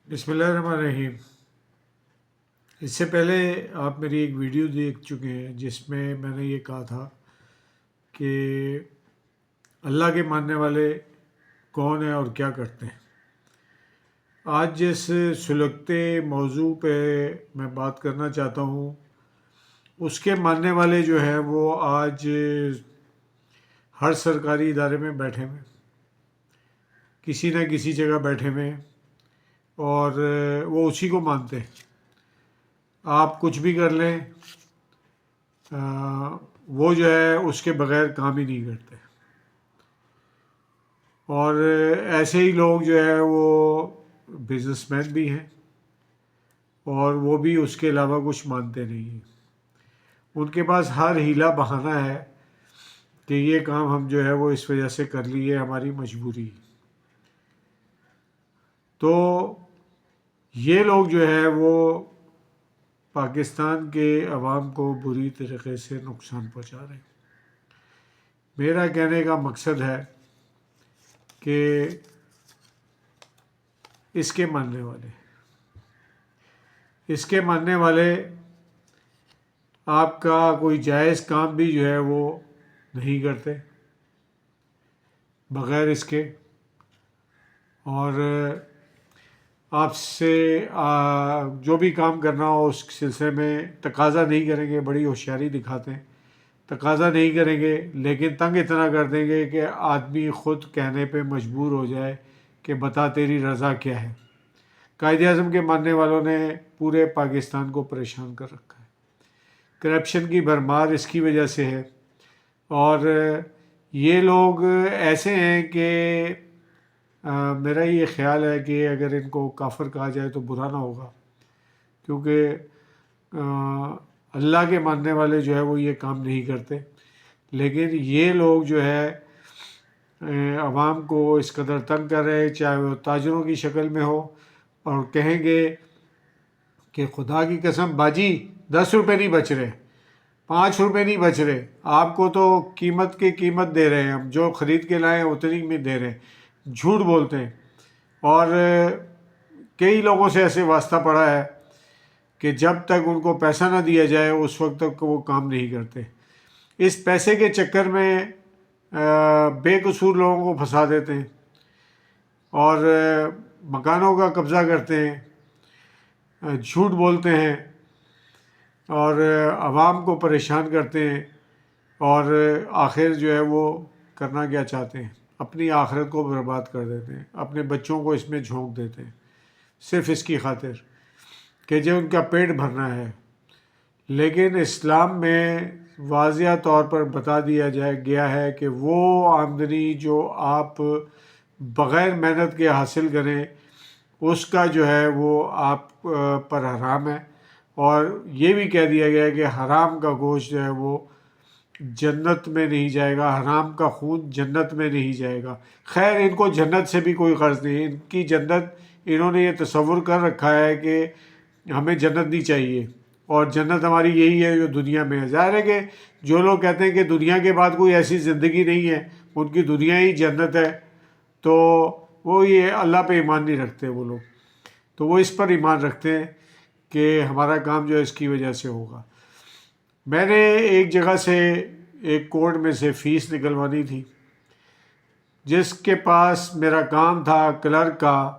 بسم اللہ الرحمن الرحیم۔ اس سے پہلے آپ میری ایک ویڈیو دیکھ چکے ہیں جس میں نے یہ کہا تھا کہ اللہ کے ماننے والے کون ہیں اور کیا کرتے ہیں۔ آج جس سلگتے موضوع پہ میں بات کرنا چاہتا ہوں، اس کے ماننے والے جو ہیں وہ آج ہر سرکاری ادارے میں بیٹھے ہوئے، کسی نہ کسی جگہ بیٹھے ہوئے ہیں، اور وہ اسی کو مانتے ہیں۔ آپ کچھ بھی کر لیں، وہ جو ہے اس کے بغیر کام ہی نہیں کرتے، اور ایسے ہی لوگ جو ہے وہ بزنس مین بھی ہیں، اور وہ بھی اس کے علاوہ کچھ مانتے نہیں ہیں۔ ان کے پاس ہر ہیلا بہانہ ہے کہ یہ کام ہم جو ہے وہ اس وجہ سے کر لیے، ہماری مجبوری۔ تو یہ لوگ جو ہے وہ پاکستان کے عوام کو بری طریقے سے نقصان پہنچا رہے ہیں۔ میرا کہنے کا مقصد ہے کہ اس کے ماننے والے آپ کا کوئی جائز کام بھی جو ہے وہ نہیں کرتے بغیر اس کے، اور آپ سے جو بھی کام کرنا ہو اس سلسلے میں تقاضا نہیں کریں گے، بڑی ہوشیاری دکھاتے ہیں، تقاضا نہیں کریں گے، لیکن تنگ اتنا کر دیں گے کہ آدمی خود کہنے پہ مجبور ہو جائے کہ بتا تیری رضا کیا ہے۔ قائد اعظم کے ماننے والوں نے پورے پاکستان کو پریشان کر رکھا ہے۔ کرپشن کی بھرمار اس کی وجہ سے ہے، اور یہ لوگ ایسے ہیں کہ میرا یہ خیال ہے کہ اگر ان کو کافر کہا جائے تو برا نہ ہوگا، کیونکہ اللہ کے ماننے والے جو ہے وہ یہ کام نہیں کرتے، لیکن یہ لوگ جو ہے عوام کو اس قدر تنگ کر رہے ہیں، چاہے وہ تاجروں کی شکل میں ہو، اور کہیں گے کہ خدا کی قسم باجی 10 روپے نہیں بچ رہے، 5 روپے نہیں بچ رہے، آپ کو تو قیمت کی قیمت دے رہے ہیں، ہم جو خرید کے لائے ہیں اتنی میں دے رہے ہیں۔ جھوٹ بولتے ہیں، اور کئی لوگوں سے ایسے واسطہ پڑا ہے کہ جب تک ان کو پیسہ نہ دیا جائے اس وقت تک وہ کام نہیں کرتے۔ اس پیسے کے چکر میں بے قصور لوگوں کو پھنسا دیتے ہیں، اور مکانوں کا قبضہ کرتے ہیں، جھوٹ بولتے ہیں، اور عوام کو پریشان کرتے ہیں، اور آخر جو ہے وہ کرنا کیا چاہتے ہیں، اپنی آخرت کو برباد کر دیتے ہیں، اپنے بچوں کو اس میں جھونک دیتے ہیں، صرف اس کی خاطر کہ جو ان کا پیٹ بھرنا ہے۔ لیکن اسلام میں واضح طور پر بتا دیا گیا ہے کہ وہ آمدنی جو آپ بغیر محنت کے حاصل کریں اس کا جو ہے وہ آپ پر حرام ہے، اور یہ بھی کہہ دیا گیا ہے کہ حرام کا گوشت جو ہے وہ جنت میں نہیں جائے گا، حرام کا خون جنت میں نہیں جائے گا۔ خیر، ان کو جنت سے بھی کوئی غرض نہیں، ان کی جنت، انہوں نے یہ تصور کر رکھا ہے کہ ہمیں جنت نہیں چاہیے، اور جنت ہماری یہی ہے جو دنیا میں ہے۔ ظاہر ہے کہ جو لوگ کہتے ہیں کہ دنیا کے بعد کوئی ایسی زندگی نہیں ہے، ان کی دنیا ہی جنت ہے، تو وہ یہ اللہ پہ ایمان نہیں رکھتے وہ لوگ، تو وہ اس پر ایمان رکھتے ہیں کہ ہمارا کام جو ہے اس کی وجہ سے ہوگا۔ میں نے ایک جگہ سے ایک کورٹ میں سے فیس نکلوانی تھی، جس کے پاس میرا کام تھا کلرک کا،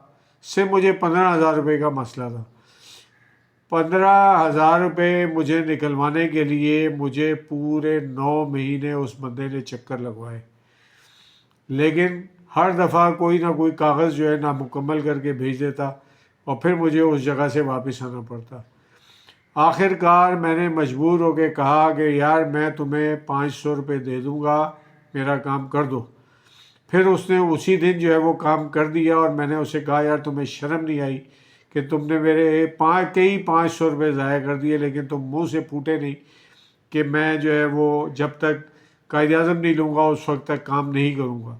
سے مجھے 15,000 روپے کا مسئلہ تھا۔ 15,000 روپے مجھے نکلوانے کے لیے مجھے پورے 9 مہینے اس بندے نے چکر لگوائے، لیکن ہر دفعہ کوئی نہ کوئی کاغذ جو ہے نامکمل کر کے بھیج دیتا، اور پھر مجھے اس جگہ سے واپس آنا پڑتا۔ آخر کار میں نے مجبور ہو کے کہا کہ یار میں تمہیں 500 روپے دے دوں گا، میرا کام کر دو۔ پھر اس نے اسی دن جو ہے وہ کام کر دیا، اور میں نے اسے کہا یار تمہیں شرم نہیں آئی کہ تم نے میرے 500 روپے ضائع کر دیے، لیکن تم منہ سے پھوٹے نہیں کہ میں جو ہے وہ جب تک قائد اعظم نہیں لوں گا اس وقت تک کام نہیں کروں گا۔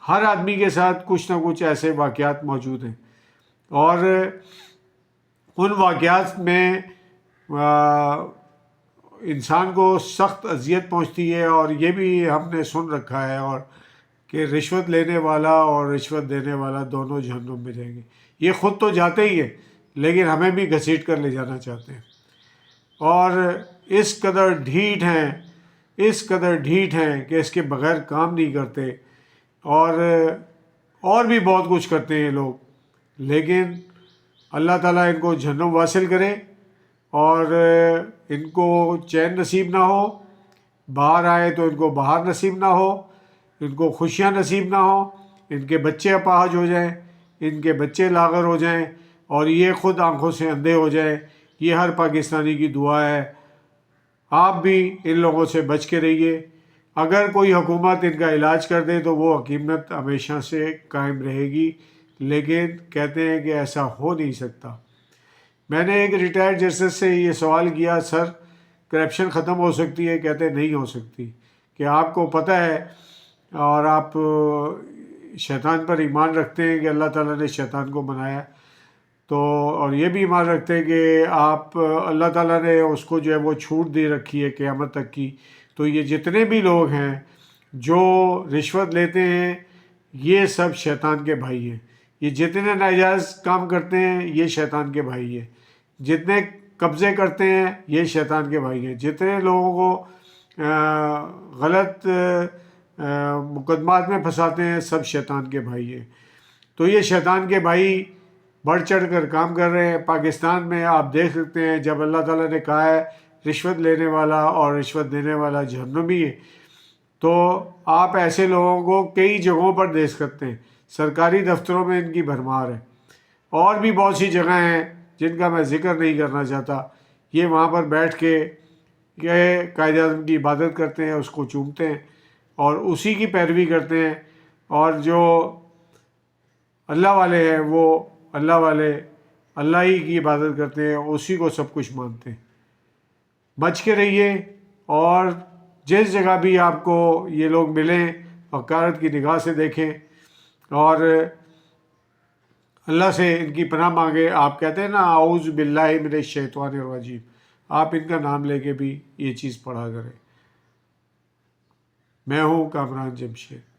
ہر آدمی کے ساتھ کچھ نہ کچھ ایسے واقعات موجود ہیں، اور ان واقعات میں انسان کو سخت اذیت پہنچتی ہے، اور یہ بھی ہم نے سن رکھا ہے اور کہ رشوت لینے والا اور رشوت دینے والا دونوں جہنم میں جائیں گے۔ یہ خود تو جاتے ہی ہیں لیکن ہمیں بھی گھسیٹ کر لے جانا چاہتے ہیں، اور اس قدر ڈھیٹ ہیں، اس قدر ڈھیٹ ہیں کہ اس کے بغیر کام نہیں کرتے، اور بھی بہت کچھ کرتے ہیں یہ لوگ، لیکن اللہ تعالیٰ ان کو جہنم واصل کرے اور ان کو چین نصیب نہ ہو، باہر آئے تو ان کو باہر نصیب نہ ہو، ان کو خوشیاں نصیب نہ ہو، ان کے بچے اپاہج ہو جائیں، ان کے بچے لاغر ہو جائیں، اور یہ خود آنکھوں سے اندھے ہو جائیں۔ یہ ہر پاکستانی کی دعا ہے۔ آپ بھی ان لوگوں سے بچ کے رہیے۔ اگر کوئی حکومت ان کا علاج کر دے تو وہ حکومت ہمیشہ سے قائم رہے گی، لیکن کہتے ہیں کہ ایسا ہو نہیں سکتا۔ میں نے ایک ریٹائرڈ جسٹس سے یہ سوال کیا، سر کرپشن ختم ہو سکتی ہے؟ کہتے نہیں ہو سکتی، کہ آپ کو پتہ ہے اور آپ شیطان پر ایمان رکھتے ہیں کہ اللہ تعالیٰ نے شیطان کو بنایا، تو اور یہ بھی ایمان رکھتے ہیں کہ آپ اللہ تعالیٰ نے اس کو جو ہے وہ چھوٹ دے رکھی ہے قیامت تک کی، تو یہ جتنے بھی لوگ ہیں جو رشوت لیتے ہیں یہ سب شیطان کے بھائی ہیں، یہ جتنے ناجائز کام کرتے ہیں یہ شیطان کے بھائی ہیں، جتنے قبضے کرتے ہیں یہ شیطان کے بھائی ہیں، جتنے لوگوں کو غلط مقدمات میں پھنساتے ہیں سب شیطان کے بھائی ہیں۔ تو یہ شیطان کے بھائی بڑھ چڑھ کر کام کر رہے ہیں۔ پاکستان میں آپ دیکھ سکتے ہیں جب اللہ تعالیٰ نے کہا ہے رشوت لینے والا اور رشوت دینے والا جہنمی ہے، تو آپ ایسے لوگوں کو کئی جگہوں پر دیکھ سکتے ہیں، سرکاری دفتروں میں ان کی بھرمار ہے، اور بھی بہت سی جگہیں ہیں جن کا میں ذکر نہیں کرنا چاہتا۔ یہ وہاں پر بیٹھ کے قائد اعظم کی عبادت کرتے ہیں، اس کو چومتے ہیں اور اسی کی پیروی کرتے ہیں، اور جو اللہ والے ہیں وہ اللہ والے اللہ ہی کی عبادت کرتے ہیں، اسی کو سب کچھ مانتے ہیں۔ بچ کے رہیے، اور جس جگہ بھی آپ کو یہ لوگ ملیں حقارت کی نگاہ سے دیکھیں، اور اللہ سے ان کی پناہ مانگے۔ آپ کہتے ہیں نا اعوذ باللہ من الشیطان الرجیم، آپ ان کا نام لے کے بھی یہ چیز پڑھا کریں۔ میں ہوں کامران جمشید۔